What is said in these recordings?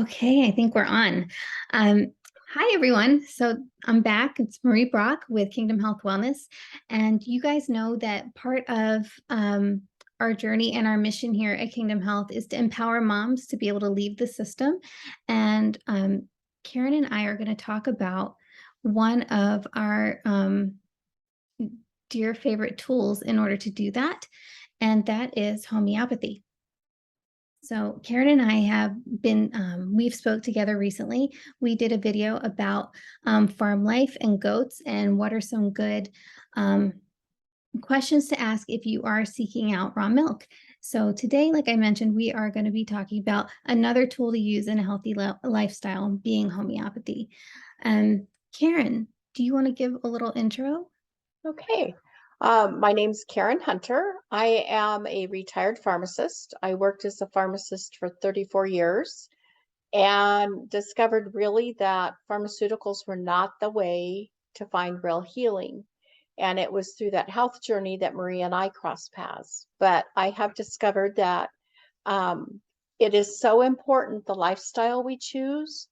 Okay, I think we're on. Um, Hi, everyone. So I'm back. It's Marie Brock with Kingdom Health Wellness. And you guys know that part of our journey and our mission here at Kingdom Health is to empower moms to be able to leave the system. And Karen and I are going to talk about one of our dear favorite tools in order to do that, and that is homeopathy. So Karen and I have been, we've spoke together recently. We did a video about farm life and goats and what are some good questions to ask if you are seeking out raw milk. So today, like I mentioned, we are going to be talking about another tool to use in a healthy lifestyle, being homeopathy. Karen, do you want to give a little intro? Okay. My name's Karen Hunter. I am a retired pharmacist. I worked as a pharmacist for 34 years and discovered really that pharmaceuticals were not the way to find real healing. And it was through that health journey that Marie and I crossed paths. But I have discovered that um, it is so important the lifestyle we choose,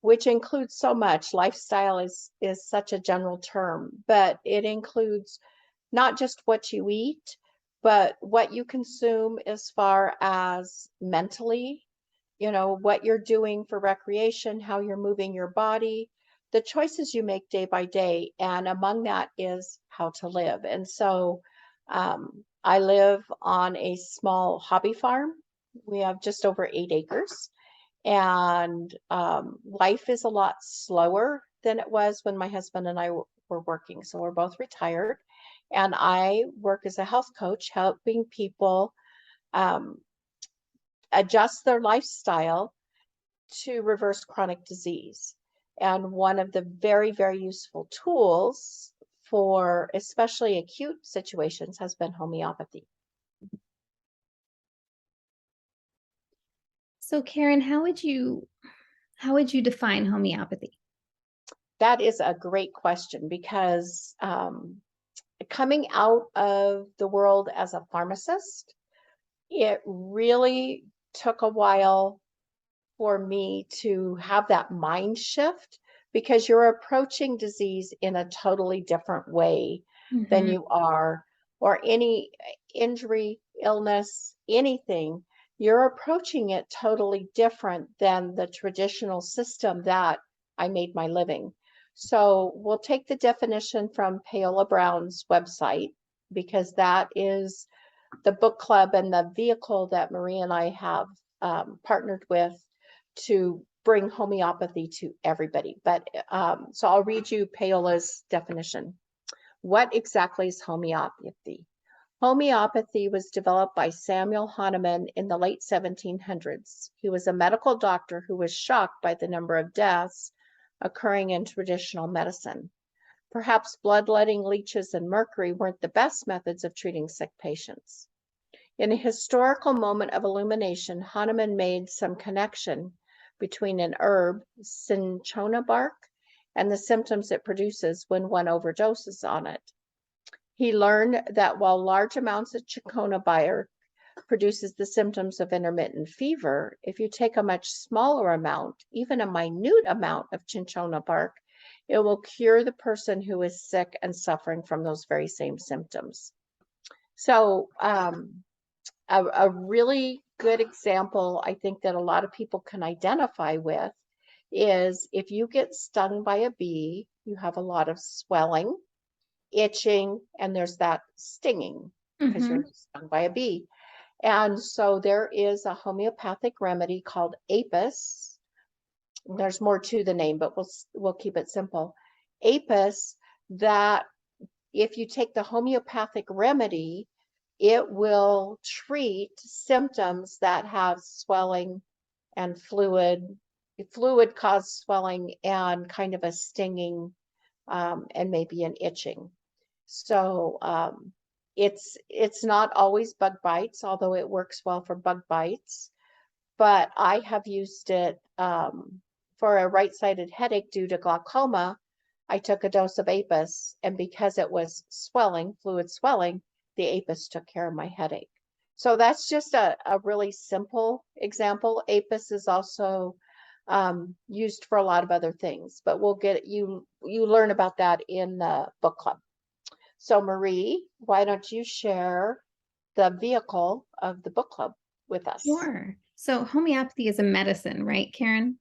which includes so much. Lifestyle is such a general term, but it includes not just what you eat, but what you consume as far as mentally, what you're doing for recreation, how you're moving your body, the choices you make day by day. And among that is how to live. And so I live on a small hobby farm. We have just over 8 acres. And life is a lot slower than it was when my husband and I were working. So we're both retired. And I work as a health coach, helping people um, adjust their lifestyle to reverse chronic disease. And one of the very, very useful tools for especially acute situations has been homeopathy. So Karen, how would you define homeopathy? That is a great question because coming out of the world as a pharmacist, it really took a while for me to have that mind shift because you're approaching disease in a totally different way than Mhm. you are, or any injury, illness, anything. You're approaching it totally different than the traditional system that I made my living. So we'll take the definition from Paola Brown's website because that is the book club and the vehicle that Marie and I have partnered with to bring homeopathy to everybody. But so I'll read you Paola's definition. What exactly is homeopathy? Homeopathy was developed by Samuel Hahnemann in the late 1700s. He was a medical doctor who was shocked by the number of deaths occurring in traditional medicine. Perhaps bloodletting leeches and mercury weren't the best methods of treating sick patients. In a historical moment of illumination, Hahnemann made some connection between an herb, cinchona bark, and the symptoms it produces when one overdoses on it. He learned that while large amounts of cinchona bark produces the symptoms of intermittent fever, if you take a much smaller amount, even a minute amount of cinchona bark, it will cure the person who is sick and suffering from those very same symptoms. So a really good example I think that a lot of people can identify with is if you get stung by a bee, you have a lot of swelling, itching, and there's that stinging because you're Mhm. stung by a bee. And so there is a homeopathic remedy called apis. There's more to the name, but we'll keep it simple. Apis, that if you take the homeopathic remedy, it will treat symptoms that have swelling and fluid cause swelling and kind of a stinging and maybe an itching. So it's not always bug bites, although it works well for bug bites. But I have used it for a right-sided headache due to glaucoma. I took a dose of apis, and because it was swelling, fluid swelling, the apis took care of my headache. So that's just a really simple example. Apis is also used for a lot of other things, but we'll get you learn about that in the book club. So Marie, why don't you share the vehicle of the book club with us? Sure. So homeopathy is a medicine, right, Karen?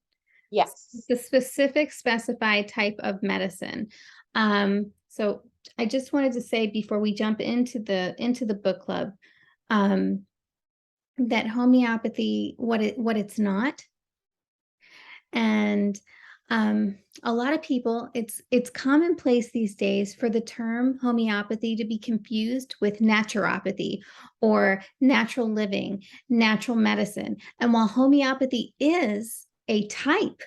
Yes. The specific specified type of medicine. So I just wanted to say before we jump into the book club, that homeopathy, what it's not, and a lot of people, it's commonplace these days for the term homeopathy to be confused with naturopathy or natural living, natural medicine. And while homeopathy is a type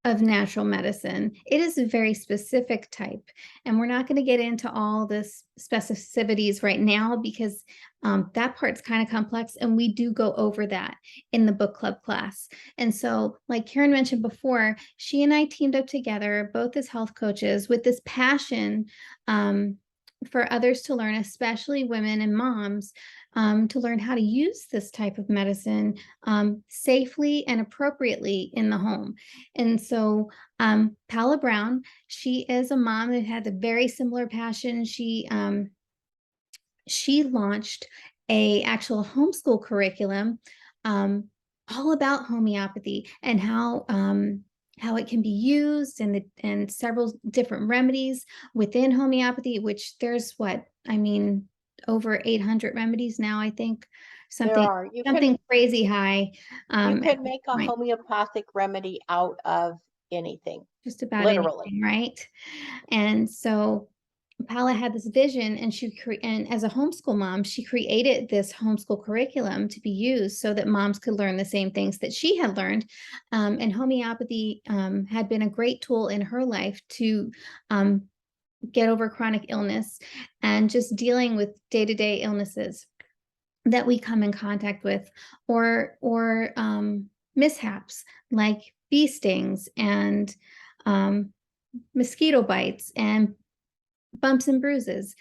of natural medicine, it is a very specific type. And we're not going to get into all this specificities right now because that part's kind of complex. And we do go over that in the book club class. And so, like Karen mentioned before, she and I teamed up together, both as health coaches, with this passion for others to learn, especially women and moms, to learn how to use this type of medicine safely and appropriately in the home. And so Paula Brown, she is a mom that had a very similar passion. She launched a actual homeschool curriculum all about homeopathy and how it can be used and several different remedies within homeopathy, which there's what, I mean, over 800 remedies now, I think, There something are. something crazy high You at can this make a point, homeopathic remedy out of anything, just about literally. anything, right? And so Paula had this vision, and and as a homeschool mom, she created this homeschool curriculum to be used so that moms could learn the same things that she had learned. And homeopathy had been a great tool in her life to get over chronic illness and just dealing with day-to-day illnesses that we come in contact with, or mishaps like bee stings and mosquito bites and bumps and bruises.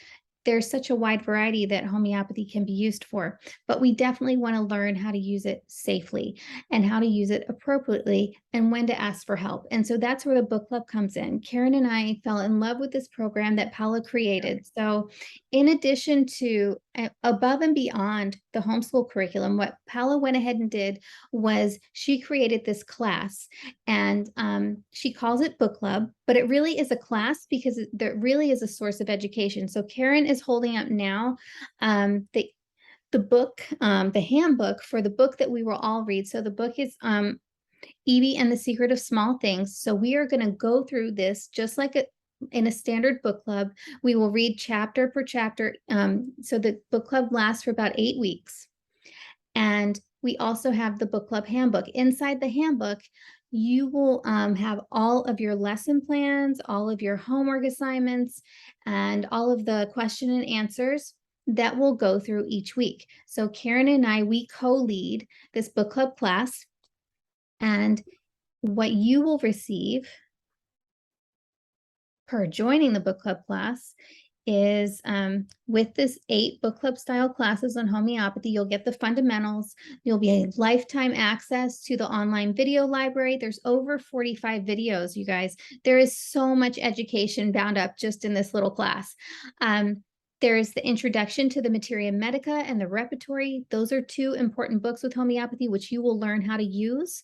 There's such a wide variety that homeopathy can be used for, but we definitely want to learn how to use it safely and how to use it appropriately and when to ask for help. And so that's where the book club comes in. Karen and I fell in love with this program that Paula created. So in addition to above and beyond the homeschool curriculum, what Paula went ahead and did was she created this class, and she calls it book club, but it really is a class because there really is a source of education. So Karen is holding up now the book, the handbook for the book that we will all read. So the book is Evie and the Secret of Small Things. So we are going to go through this just like in a standard book club. We will read chapter per chapter. So the book club lasts for about 8 weeks. And we also have the book club handbook. Inside the handbook, you will have all of your lesson plans, all of your homework assignments, and all of the question and answers that we'll go through each week. So Karen and I, we co-lead this book club class, and what you will receive per joining the book club class is with this 8 book club style classes on homeopathy, you'll get the fundamentals. You'll be a lifetime access to the online video library. There's over 45 videos, you guys. There is so much education bound up just in this little class. There's the introduction to the Materia Medica and the repertory. Those are 2 important books with homeopathy, which you will learn how to use.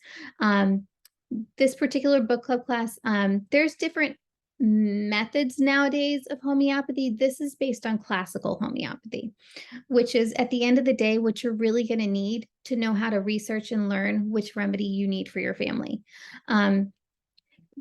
This particular book club class, there's different methods nowadays of homeopathy. This is based on classical homeopathy, which is at the end of the day what you're really going to need to know how to research and learn which remedy you need for your family.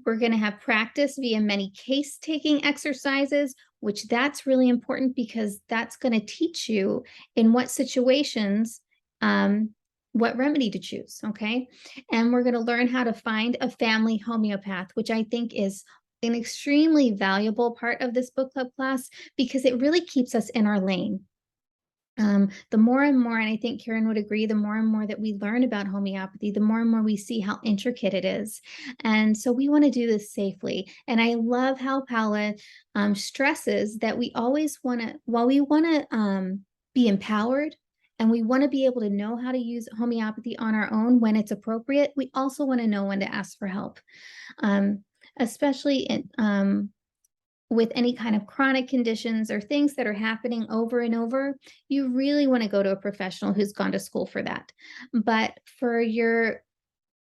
We're going to have practice via many case-taking exercises, which that's really important because that's going to teach you in what situations what remedy to choose, okay? And we're going to learn how to find a family homeopath, which I think is an extremely valuable part of this book club class because it really keeps us in our lane. The more and more, and I think Karen would agree, the more and more that we learn about homeopathy, the more and more we see how intricate it is. And so we want to do this safely. And I love how Paula stresses that we always want to, while we want to be empowered And we want to be able to know how to use homeopathy on our own when it's appropriate. We also want to know when to ask for help, um, especially with any kind of chronic conditions or things that are happening over and over. You really want to go to a professional who's gone to school for that. But for your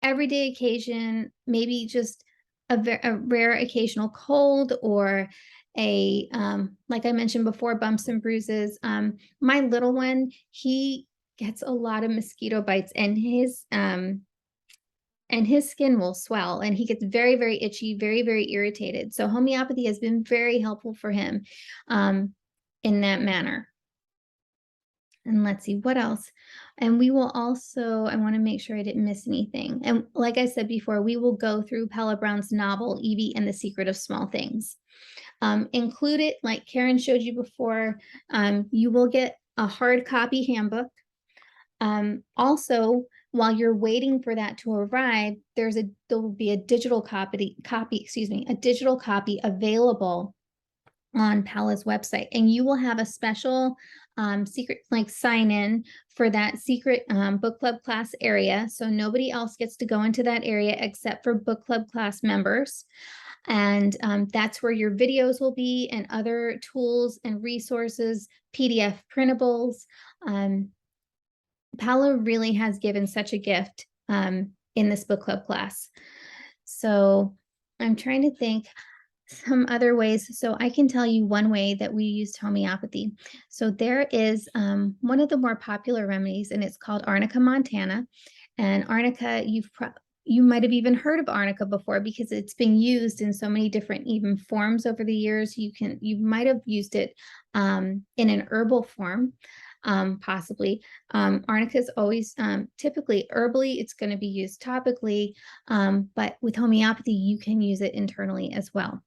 everyday occasion, maybe just a rare occasional cold, or like I mentioned before, bumps and bruises. My little one, he gets a lot of mosquito bites, and his skin will swell, and he gets very, very itchy, very, very irritated. So homeopathy has been very helpful for him in that manner. And let's see what else. And we will also, I want to make sure I didn't miss anything. And like I said before, we will go through Pella Brown's novel, Evie and the Secret of Small Things. Include it, like Karen showed you before. You will get a hard copy handbook. Also, while you're waiting for that to arrive, there will be a digital copy, a digital copy available on Palla's website, and you will have a special secret like sign in for that secret book club class area. So nobody else gets to go into that area except for book club class members. And that's where your videos will be, and other tools and resources, PDF printables. Palo really has given such a gift in this book club class. So I'm trying to think some other ways. So I can tell you one way that we used homeopathy. So there is one of the more popular remedies, and it's called Arnica montana. And Arnica, you might have even heard of Arnica before, because it's been used in so many different even forms over the years. You might have used it in an herbal form. Possibly. Arnica is always typically herbally, it's going to be used topically, but with homeopathy, you can use it internally as well.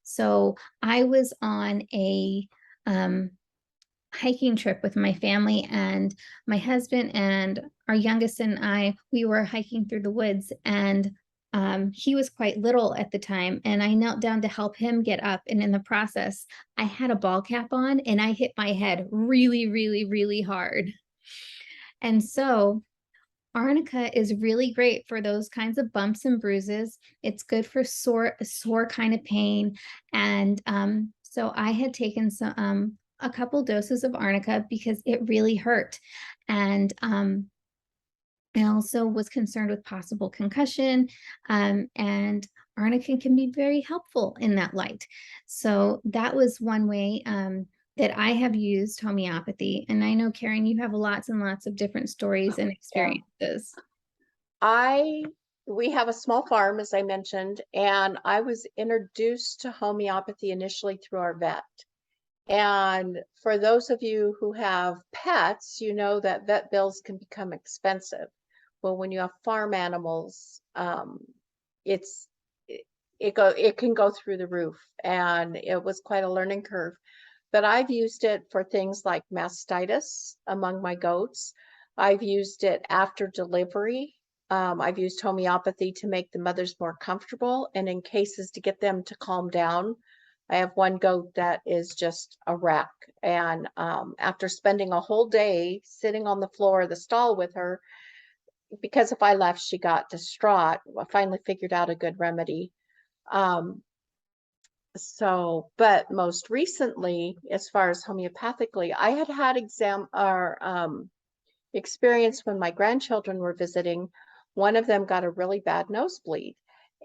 So I was on a hiking trip with my family, and my husband and our youngest and we were hiking through the woods, and he was quite little at the time, and I knelt down to help him get up. And in the process, I had a ball cap on, and I hit my head really, really, really hard. And so Arnica is really great for those kinds of bumps and bruises. It's good for sore kind of pain. And so I had taken a couple doses of Arnica because it really hurt. And I also was concerned with possible concussion, and Arnica can be very helpful in that light. So that was one way that I have used homeopathy. And I know, Karen, you have lots and lots of different stories and Yeah. experiences. We have a small farm, as I mentioned, and I was introduced to homeopathy initially through our vet. And for those of you who have pets, you know that vet bills can become expensive. Well, when you have farm animals, it's it can go through the roof, and it was quite a learning curve. But I've used it for things like mastitis among my goats. I've used it after delivery. I've used homeopathy to make the mothers more comfortable, and in cases to get them to calm down. I have one goat that is just a wreck. And after spending a whole day sitting on the floor of the stall with her, because if I left, she got distraught, I finally figured out a good remedy. Um, but most recently, as far as homeopathically, I had experience when my grandchildren were visiting. One of them got a really bad nosebleed.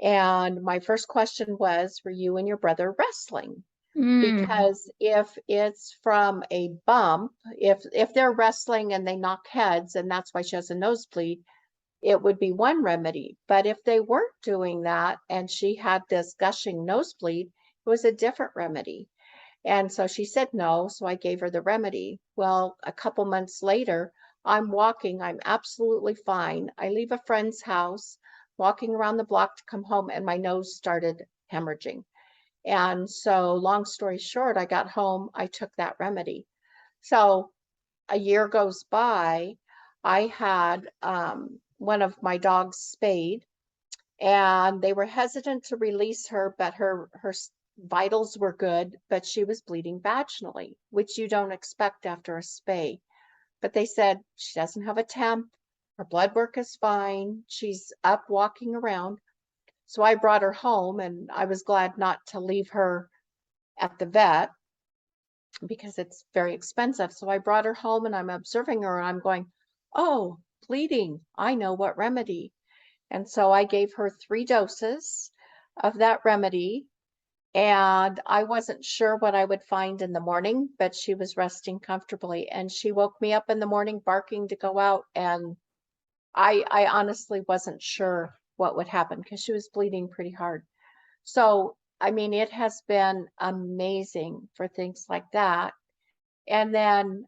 And my first question was, were you and your brother wrestling? Mm. Because if it's from a bump, if they're wrestling and they knock heads and that's why she has a nosebleed, it would be one remedy. But if they weren't doing that and she had this gushing nosebleed, it was a different remedy. And so she said no, so I gave her the remedy. Well, a couple months later, I'm walking, I'm absolutely fine. I leave a friend's house, walking around the block to come home, and my nose started hemorrhaging. And so, long story short, I got home, I took that remedy. So, a year goes by, I had one of my dogs spayed, and they were hesitant to release her, but her vitals were good, but she was bleeding vaginally, which you don't expect after a spay. but they said she doesn't have a temp. Her blood work is fine. She's up walking around. So I brought her home, and I was glad not to leave her at the vet because it's very expensive. So I brought her home and I'm observing her and I'm going, oh, bleeding. I know what remedy. And so I gave her 3 doses of that remedy. And I wasn't sure what I would find in the morning, but she was resting comfortably. And she woke me up in the morning barking to go out. And I honestly wasn't sure what would happen because she was bleeding pretty hard. So, I mean, it has been amazing for things like that. And then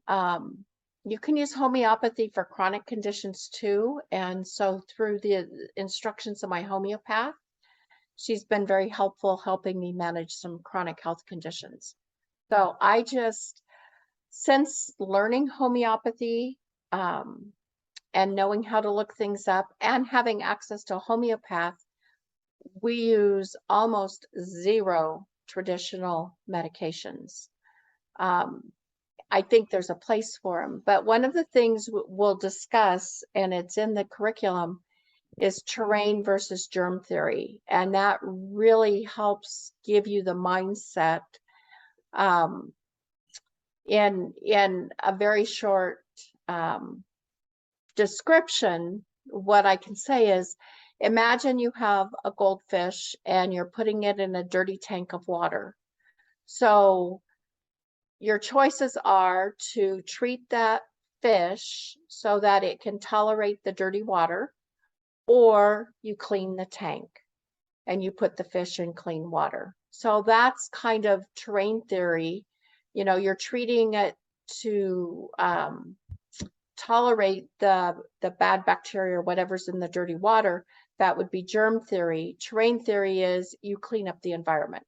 you can use homeopathy for chronic conditions too. And so through the instructions of my homeopath, she's been very helpful helping me manage some chronic health conditions. So I just, since learning homeopathy and knowing how to look things up and having access to a homeopath, we use almost zero traditional medications. I think there's a place for them. But one of the things we'll discuss, and it's in the curriculum, is terrain versus germ theory. And that really helps give you the mindset in a very short description. What I can say is, imagine you have a goldfish and you're putting it in a dirty tank of water. So your choices are to treat that fish so that it can tolerate the dirty water, or you clean the tank and you put the fish in clean water. So that's kind of terrain theory. You know, you're treating it to tolerate the bad bacteria or whatever's in the dirty water. That would be germ theory. Terrain theory is you clean up the environment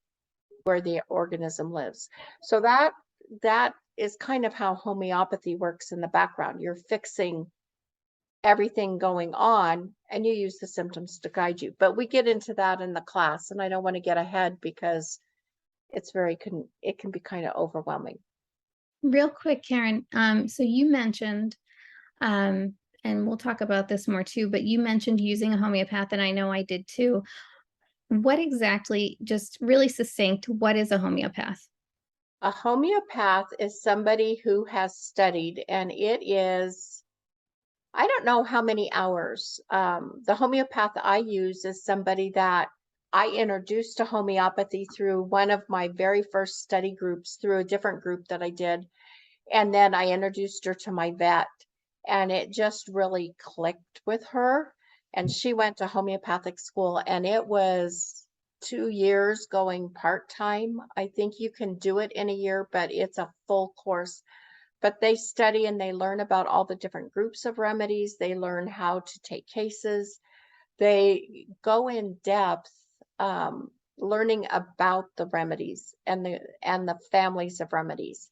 where the organism lives. So that is kind of how homeopathy works in the background. You're fixing everything going on and you use the symptoms to guide you. But we get into that in the class, and I don't want to get ahead because it's it can be kind of overwhelming. Real quick, Karen. So you mentioned, and we'll talk about this more too, but you mentioned using a homeopath, and I know I did too. What exactly, just really succinct, what is a homeopath? A homeopath is somebody who has studied, and it is, I don't know how many hours. The homeopath I use is somebody that I introduced to homeopathy through one of my very first study groups, through a different group that I did. And then I introduced her to my vet, and it just really clicked with her. And she went to homeopathic school, and it was 2 years going part-time. I think you can do it in a year, but it's a full course. But they study and they learn about all the different groups of remedies. They learn how to take cases. They go in depth, learning about the remedies and the families of remedies.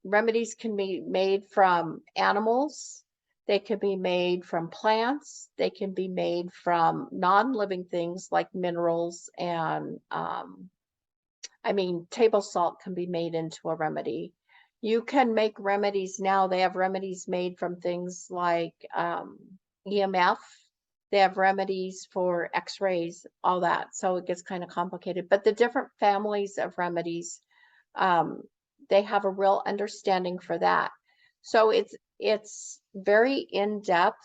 Remedies can be made from animals. They can be made from plants. They can be made from non-living things like minerals and, I mean, table salt can be made into a remedy. You can make remedies now. They have remedies made from things like EMF. They have remedies for x-rays, all that. So it gets kind of complicated. But the different families of remedies, they have a real understanding for that. So it's very in-depth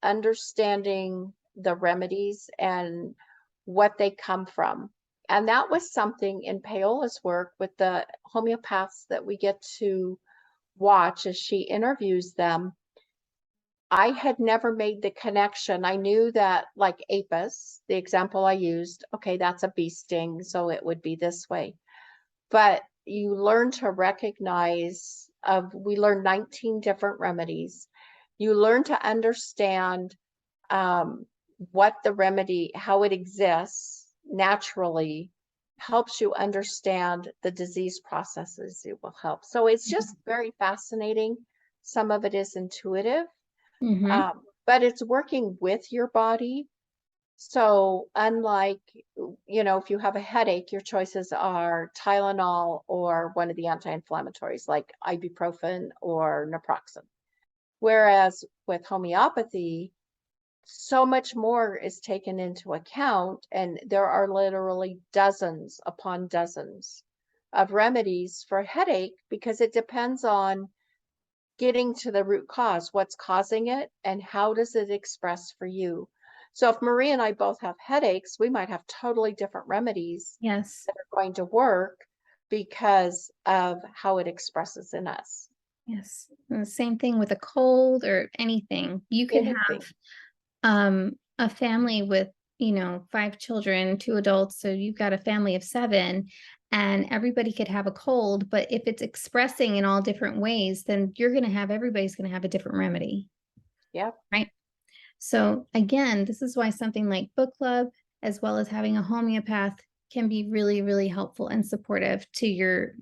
understanding the remedies and what they come from. And that was something in Paola's work with the homeopaths that we get to watch as she interviews them. I had never made the connection. I knew that, like apis, the example I used, okay, that's a bee sting, so it would be this way. But you learn to recognize we learned 19 different remedies. You learn to understand what the remedy, how it exists naturally, helps you understand the disease processes. It will help. So it's just very fascinating. Some of it is intuitive, but it's working with your body. So unlike, if you have a headache, your choices are Tylenol or one of the anti-inflammatories like ibuprofen or naproxen. Whereas with homeopathy, so much more is taken into account, and there are literally dozens upon dozens of remedies for headache because it depends on getting to the root cause, what's causing it, and how does it express for you. So if Marie and I both have headaches, we might have totally different remedies Yes. that are going to work because of how it expresses in us. Yes. And the same thing with a cold or anything. You could have Anything. a family with, 5 children, 2 adults, so you've got a family of 7, and everybody could have a cold, but if it's expressing in all different ways, then everybody's going to have a different remedy, Yeah. right? So again, this is why something like book club, as well as having a homeopath, can be really, really helpful and supportive to your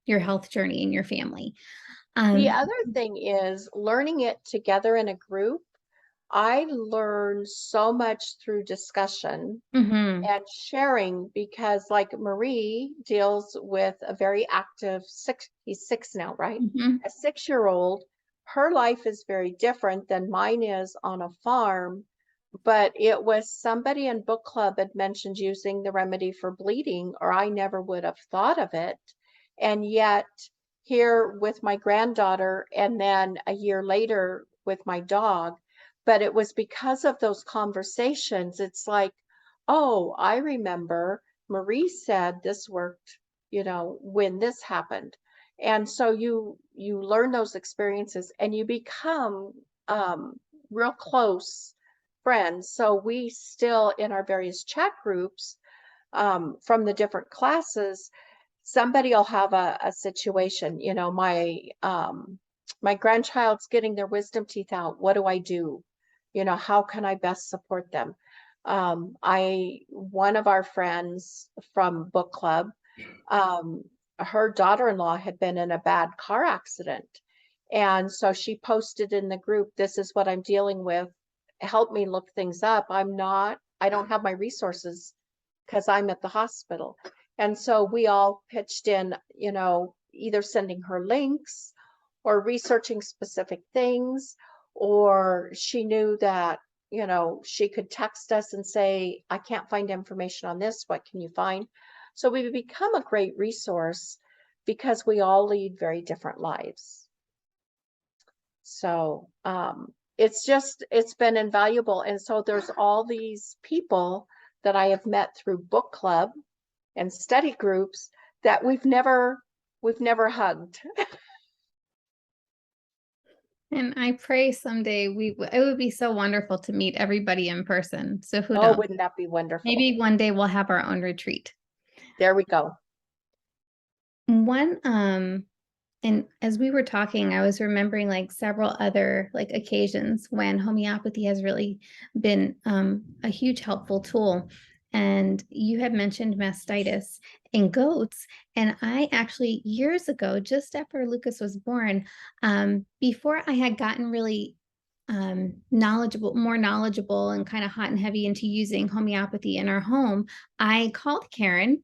health journey and your family. The um other thing is learning it together in a group. I learned so much through discussion mhm, and sharing because like Marie deals with a very active he's 6 now, right? mhm, A 6-year-old. Her life is very different than mine is on a farm, but it was somebody in book club had mentioned using the remedy for bleeding, or I never would have thought of it. And yet here with my granddaughter, and then a year later with my dog, but it was because of those conversations. It's like, oh, I remember Marie said this worked, when this happened. And so you learn those experiences and you become real close friends. So we still in our various chat groups from the different classes, somebody will have a situation, my grandchild's getting their wisdom teeth out. What do I do? How can I best support them? I One of our friends from book club, um, her daughter-in-law had been in a bad car accident. And so she posted in the group, this is what I'm dealing with. Help me look things up. I don't have my resources because I'm at the hospital. And so we all pitched in, either sending her links or researching specific things, or she knew that, she could text us and say, I can't find information on this. What can you find? So we've become a great resource because we all lead very different lives. So it's been invaluable. And so there's all these people that I have met through book club and study groups that we've never hugged. and I pray someday it would be so wonderful to meet everybody in person, so who Oh, knows, wouldn't that be wonderful? maybe one day we'll have our own retreat. There we go. One And as we were talking, I was remembering like several other like occasions when homeopathy has really been a huge helpful tool. And you had mentioned mastitis in goats. And I actually, years ago, just after Lucas was born, before I had gotten really more knowledgeable and kind of hot and heavy into using homeopathy in our home, I called Karen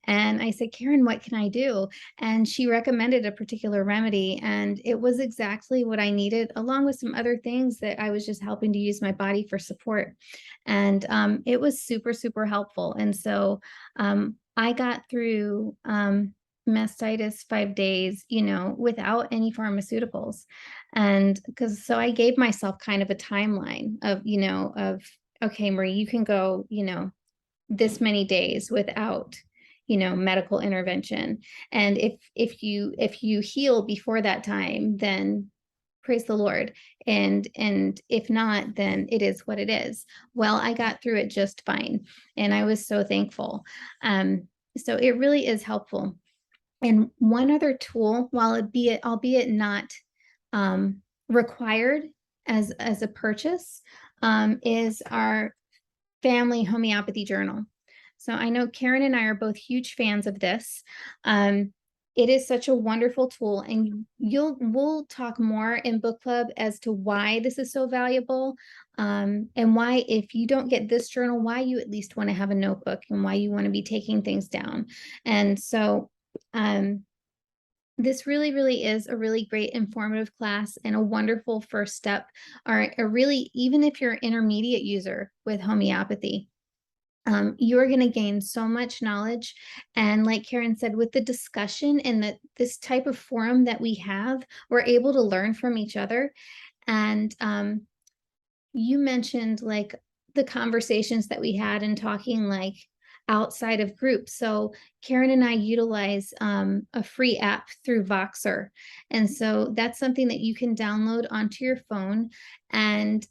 and I said, Karen, what can I do? And she recommended a particular remedy. And it was exactly what I needed, along with some other things that I was just helping to use my body for support. And it was super, super helpful. And so I got through mastitis 5 days, without any pharmaceuticals. And so I gave myself kind of a timeline of, okay, Marie, you can go, this many days without medical intervention, and if you heal before that time, then praise the Lord, and if not, then it is what it is. Well, I got through it just fine, and I was so thankful. So it really is helpful. And one other tool, while albeit not required as a purchase, is our family homeopathy journal. So I know Karen and I are both huge fans of this. It is such a wonderful tool, and we'll talk more in book club as to why this is so valuable, and why, if you don't get this journal, why you at least want to have a notebook and why you want to be taking things down. And so this really, really is a really great informative class and a wonderful first step, or a really, even if you're an intermediate user with homeopathy, you're going to gain so much knowledge. And like Karen said, with the discussion and this type of forum that we have, we're able to learn from each other. And you mentioned like the conversations that we had and talking like outside of groups. So Karen and I utilize a free app through Voxer. And so that's something that you can download onto your phone, and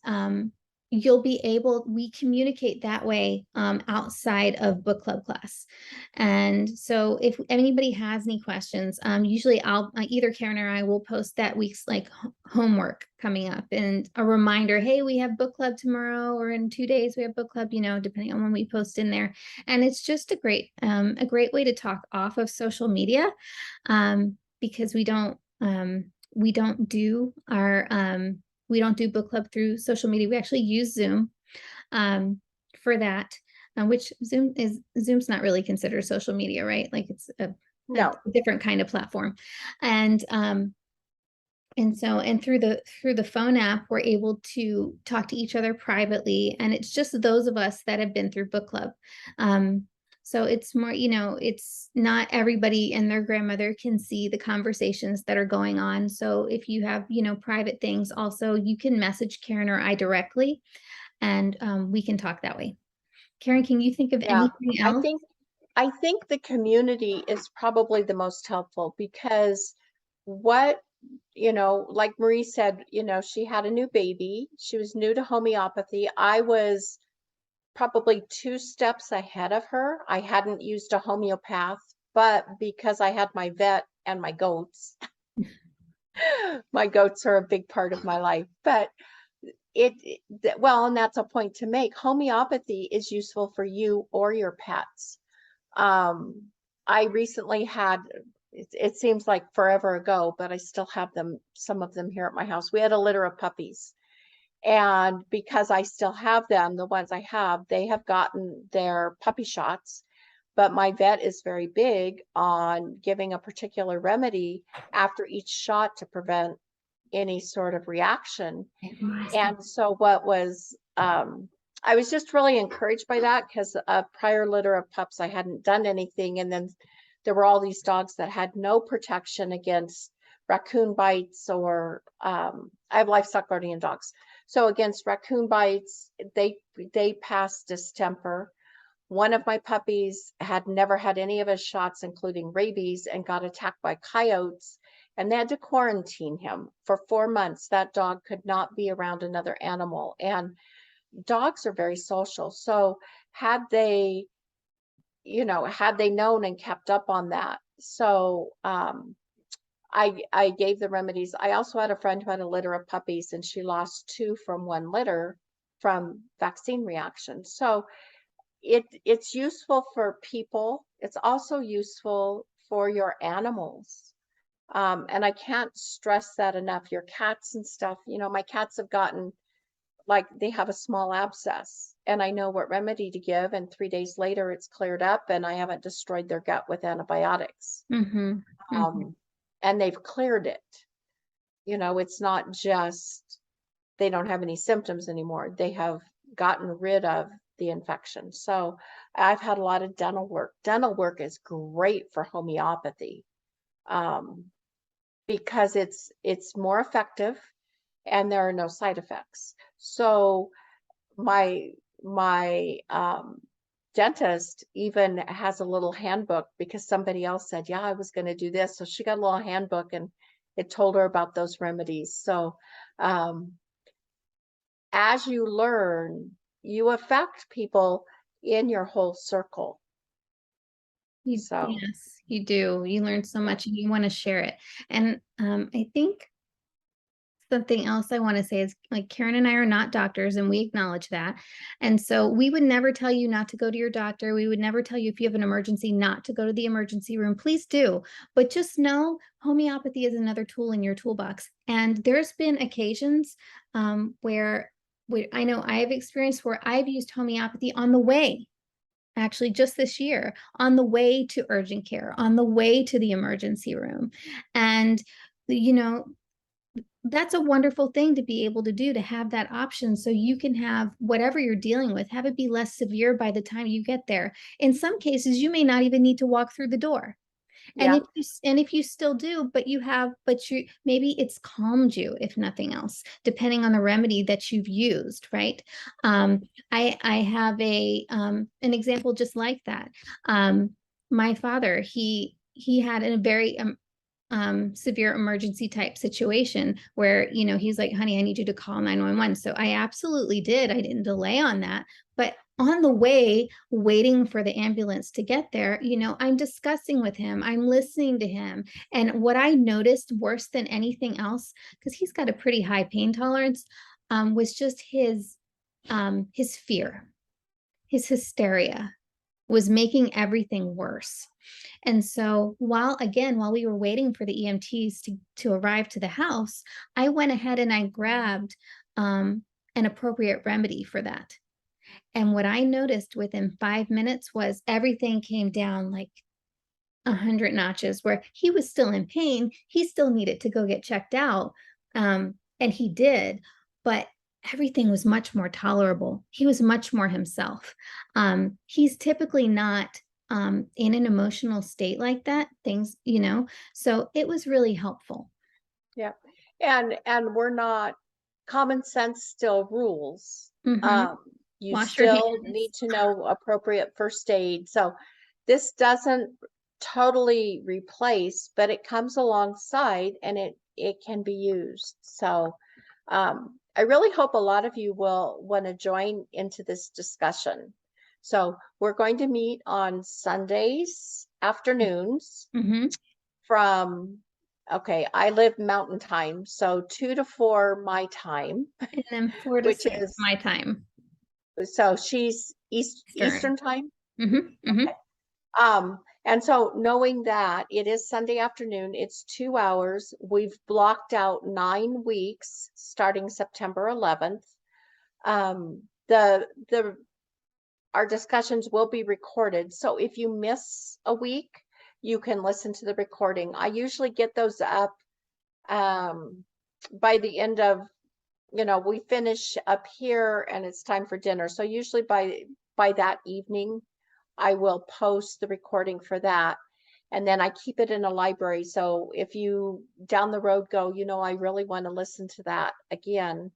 we communicate that way outside of book club class. And so if anybody has any questions, usually either Karen or I will post that week's like homework coming up and a reminder, hey, we have book club tomorrow, or in 2 days we have book club, depending on when we post in there. And it's just a great way to talk off of social media, because we don't do book club through social media. We actually use Zoom for that, which Zoom's not really considered social media, right? Like it's a No. different kind of platform. And through the phone app, we're able to talk to each other privately, and it's just those of us that have been through book club. So it's more, it's not everybody and their grandmother can see the conversations that are going on. So if you have, private things, also you can message Karen or I directly, and we can talk that way. Karen, can you think of Yeah, anything I else? think I think the community is probably the most helpful because what, like Marie said, she had a new baby. She was new to homeopathy. I was probably 2 steps ahead of her. I hadn't used a homeopath, but because I had my vet and my goats, my goats are a big part of my life. But well, and that's a point to make. Homeopathy is useful for you or your pets. I recently had, it seems like forever ago, but I still have some of them here at my house. We had a litter of puppies. And because I still have them, the ones I have, they have gotten their puppy shots. But my vet is very big on giving a particular remedy after each shot to prevent any sort of reaction. And so I was just really encouraged by that because a prior litter of pups, I hadn't done anything. And then there were all these dogs that had no protection against raccoon bites, or I have livestock guardian dogs. So against raccoon bites, they passed distemper. One of my puppies had never had any of his shots, including rabies, and got attacked by coyotes, and they had to quarantine him for 4 months. That dog could not be around another animal. And dogs are very social. So had they, had they known and kept up on that. So I gave the remedies. I also had a friend who had a litter of puppies, and she lost 2 from one litter from vaccine reactions. So it's useful for people. It's also useful for your animals. And I can't stress that enough. Your cats and stuff, my cats have gotten, like, they have a small abscess, and I know what remedy to give, and 3 days later it's cleared up, and I haven't destroyed their gut with antibiotics. Mm-hmm. Mm-hmm. And they've cleared it. It's not just they don't have any symptoms anymore. They have gotten rid of the infection. So I've had a lot of dental work. Dental work is great for homeopathy, because it's more effective and there are no side effects. So my dentist even has a little handbook because somebody else said, yeah, I was going to do this. So she got a little handbook and it told her about those remedies. So as you learn, you affect people in your whole circle. So Yes, you do. You learn so yeah. much and you want to share it. And I think something else I want to say is, like, Karen and I are not doctors, and we acknowledge that. And so we would never tell you not to go to your doctor. We would never tell you if you have an emergency not to go to the emergency room. Please do. But just know homeopathy is another tool in your toolbox. And there's been occasions where I know I have experienced where I've used homeopathy on the way. actually just this year, on the way to urgent care, on the way to the emergency room. And, you know, that's a wonderful thing to be able to do, to have that option, so you can have whatever you're dealing with, have it be less severe by the time you get there. In some cases, you may not even need to walk through the door. And Yeah. if you still do, but you maybe it's calmed you, if nothing else, depending on the remedy that you've used, right? I have an example just like that. My father, he had a very severe emergency type situation where, he's like, honey, I need you to call 911. So I absolutely did. I didn't delay on that. But on the way, waiting for the ambulance to get there, I'm discussing with him, I'm listening to him. And what I noticed worse than anything else, because he's got a pretty high pain tolerance, was just his fear, his hysteria was making everything worse. And so while we were waiting for the EMTs to arrive to the house, I went ahead and I grabbed an appropriate remedy for that. And what I noticed within 5 minutes was everything came down like 100 notches, where he was still in pain. He still needed to go get checked out. And he did, but everything was much more tolerable. He was much more himself. He's typically not in an emotional state like that, so it was really helpful. Yeah. And we're not, common sense still rules. Mhm. You Wash your still hands. need to know appropriate first aid. So this doesn't totally replace, but it comes alongside and it can be used. So I really hope a lot of you will want to join into this discussion. So we're going to meet on Sundays afternoons Mhm. from, okay, I live mountain time, so 2 to 4 my time, And then 4 to which 6 is, my time. so she's Stern. Eastern time. Mhm. Okay. Mhm. And so knowing that it is Sunday afternoon, it's 2 hours. We've blocked out 9 weeks starting September 11th. The our discussions will be recorded. So if you miss a week, you can listen to the recording. I usually get those up by the end of, we finish up here and it's time for dinner. So usually by that evening, I will post the recording for that. And then I keep it in a library. So if you down the road go, I really want to listen to that again.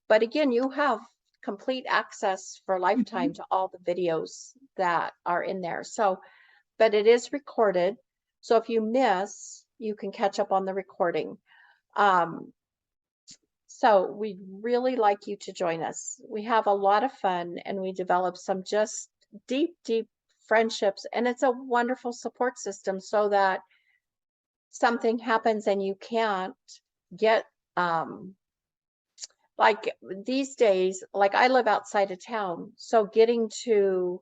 But again, you have complete access for lifetime Mhm. to all the videos that are in there. So, but it is recorded. So if you miss, you can catch up on the recording. Um, so we'd really like you to join us. We have a lot of fun and we develop some just deep, deep friendships. And it's a wonderful support system so that something happens and you can't get, um, like these days, like I live outside of town. So getting to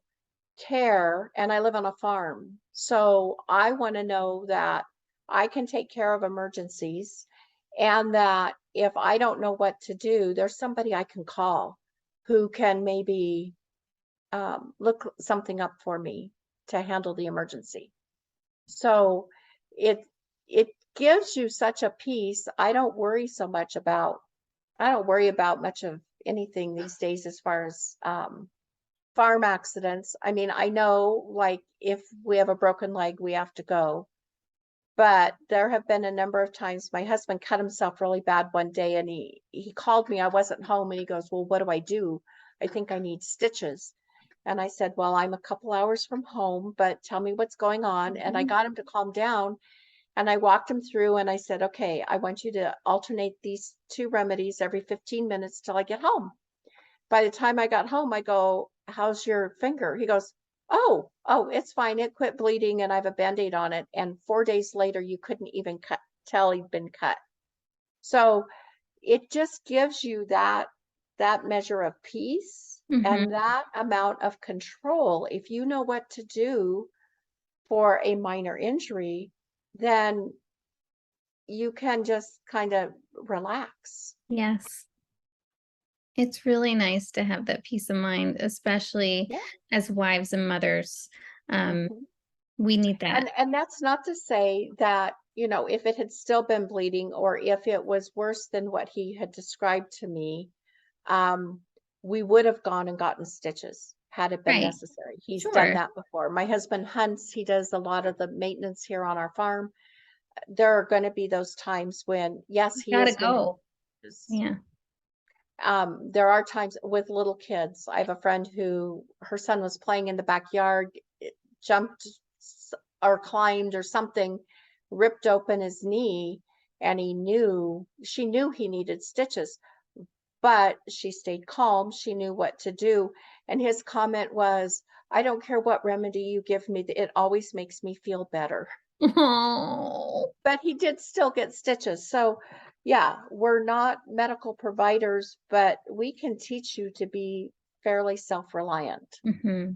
care, and I live on a farm. So I want to know that I can take care of emergencies and that if I don't know what to do, there's somebody I can call who can maybe look something up for me to handle the emergency. So it it gives you such a peace. I don't worry about much of anything these days as far as farm accidents. I mean, I know like if we have a broken leg, we have to go. But there have been a number of times my husband cut himself really bad one day and he called me. I wasn't home and he goes, "Well, what do I do? I think I need stitches." And I said, "Well, I'm a couple hours from home, but tell me what's going on." And I Mhm. got him to calm down and I walked him through and I said, "Okay, I want you to alternate these two remedies every 15 minutes till I get home." By the time I got home, I go, "How's your finger?" He goes, "Oh, it's fine. It quit bleeding and I have a Band-Aid on it." And 4 days later, you couldn't even tell he'd been cut. So it just gives you that measure of peace Mhm. and that amount of control. If you know what to do for a minor injury, then you can just kind of relax. Yes. It's really nice to have that peace of mind, especially Yeah. as wives and mothers. Um, Mhm. we need that. And that's not to say that, if it had still been bleeding or if it was worse than what he had described to me, um, we would have gone and gotten stitches had it been Right. necessary. He's done Sure. that before. My husband hunts, he does a lot of the maintenance here on our farm. There are going to be those times when, yes, You he gotta is going to go. stitches. Yeah. There are times with little kids. I have a friend who her son was playing in the backyard, jumped or climbed or something, ripped open his knee, and she knew he needed stitches, but she stayed calm. She knew what to do. And his comment was, I don't care what remedy you give me, it always makes me feel better. Oh. But he did still get stitches. So, yeah, we're not medical providers, but we can teach you to be fairly self reliant Hmm.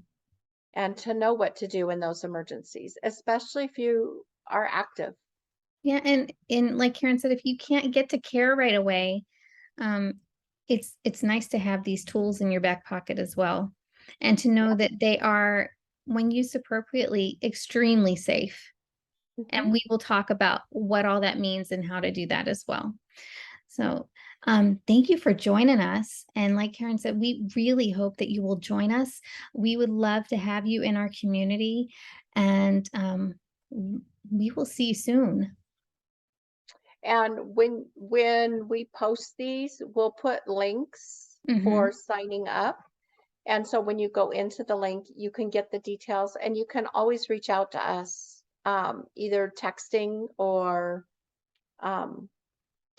and to know what to do in those emergencies, especially if you are active. Yeah, and like Karen said, if you can't get to care right away, um, it's nice to have these tools in your back pocket as well, and to know Yeah. that they are, when used appropriately, extremely safe. Hmm. And we will talk about what all that means and how to do that as well. So, thank you for joining us. And like Karen said, we really hope that you will join us. We would love to have you in our community, and we will see you soon. And when we post these, we'll put links Hmm. for signing up. And so when you go into the link, you can get the details and you can always reach out to us, either um,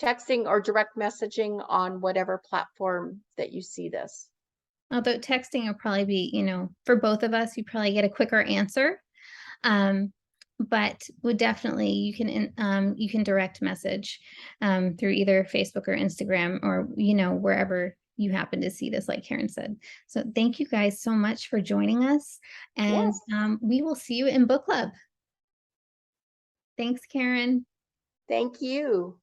texting or direct messaging on whatever platform that you see this. Although texting will probably be, for both of us, you probably get a quicker answer. Um, but would definitely, you can direct message through either Facebook or Instagram, or wherever you happen to see this, like Karen said. So thank you guys so much for joining us, and Yes, we will see you in book club. Thanks, Karen. thank you.